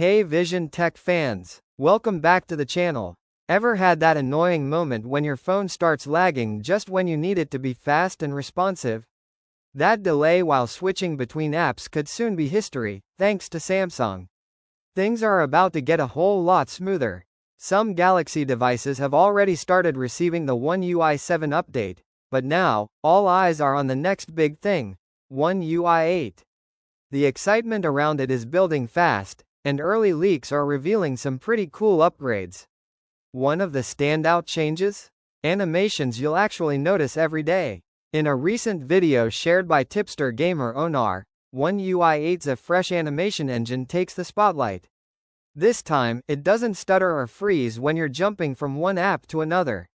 Hey VisionTech fans, welcome back to the channel. Ever had that annoying moment when your phone starts lagging just when you need it to be fast and responsive? That delay while switching between apps could soon be history, thanks to Samsung. Things are about to get a whole lot smoother. Some Galaxy devices have already started receiving the One UI 7 update, but now, all eyes are on the next big thing, One UI 8. The excitement around it is building fast, and early leaks are revealing some pretty cool upgrades. One of the standout changes? Animations you'll actually notice every day. In a recent video shared by tipster gamer Onar, One UI 8's fresh animation engine takes the spotlight. This time, it doesn't stutter or freeze when you're jumping from one app to another.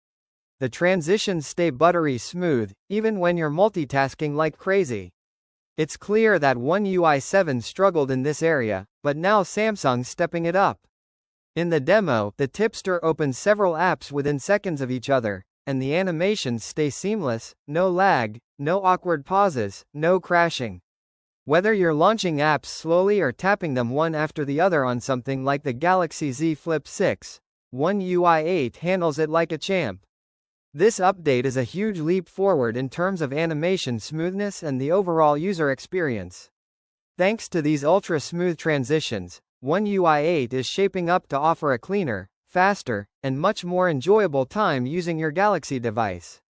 The transitions stay buttery smooth, even when you're multitasking like crazy. It's clear that One UI 7 struggled in this area, but now Samsung's stepping it up. In the demo, the tipster opens several apps within seconds of each other, and the animations stay seamless, no lag, no awkward pauses, no crashing. Whether you're launching apps slowly or tapping them one after the other on something like the Galaxy Z Flip 6, One UI 8 handles it like a champ. This update is a huge leap forward in terms of animation smoothness and the overall user experience. Thanks to these ultra-smooth transitions, One UI 8 is shaping up to offer a cleaner, faster, and much more enjoyable time using your Galaxy device.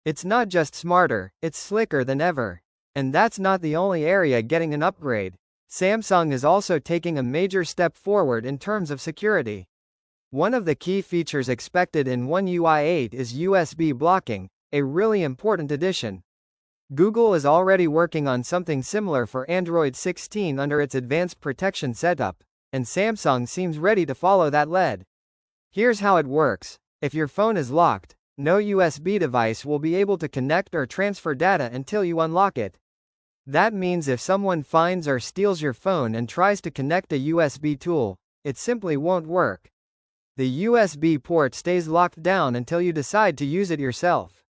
It's not just smarter, it's slicker than ever. And that's not the only area getting an upgrade. Samsung is also taking a major step forward in terms of security. One of the key features expected in One UI 8 is USB blocking, a really important addition. Google is already working on something similar for Android 16 under its advanced protection setup, and Samsung seems ready to follow that lead. Here's how it works. If your phone is locked, no USB device will be able to connect or transfer data until you unlock it. That means if someone finds or steals your phone and tries to connect a USB tool, it simply won't work. The USB port stays locked down until you decide to use it yourself.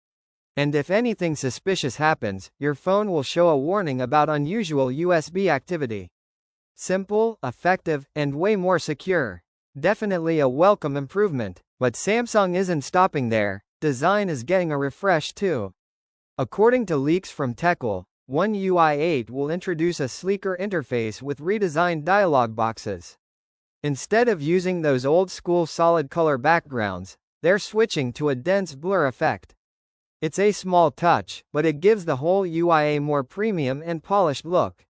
And if anything suspicious happens, your phone will show a warning about unusual USB activity. Simple, effective, and way more secure. Definitely a welcome improvement. But Samsung isn't stopping there. Design is getting a refresh too. According to leaks from Techel, One UI 8 will introduce a sleeker interface with redesigned dialog boxes. Instead of using those old-school solid-color backgrounds, they're switching to a dense blur effect. It's a small touch, but it gives the whole UI a more premium and polished look.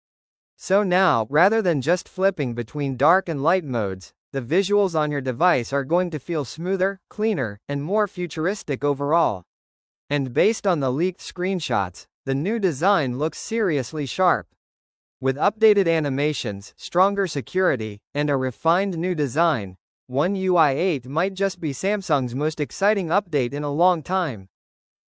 So now, rather than just flipping between dark and light modes, the visuals on your device are going to feel smoother, cleaner, and more futuristic overall. And based on the leaked screenshots, the new design looks seriously sharp. With updated animations, stronger security, and a refined new design, One UI 8 might just be Samsung's most exciting update in a long time.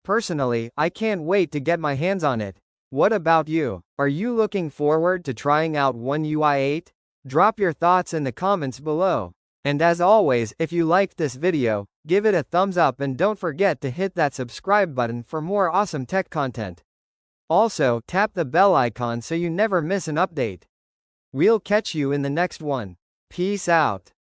Personally, I can't wait to get my hands on it. What about you? Are you looking forward to trying out One UI 8? Drop your thoughts in the comments below. And as always, if you liked this video, give it a thumbs up and don't forget to hit that subscribe button for more awesome tech content. Also, tap the bell icon so you never miss an update. We'll catch you in the next one. Peace out.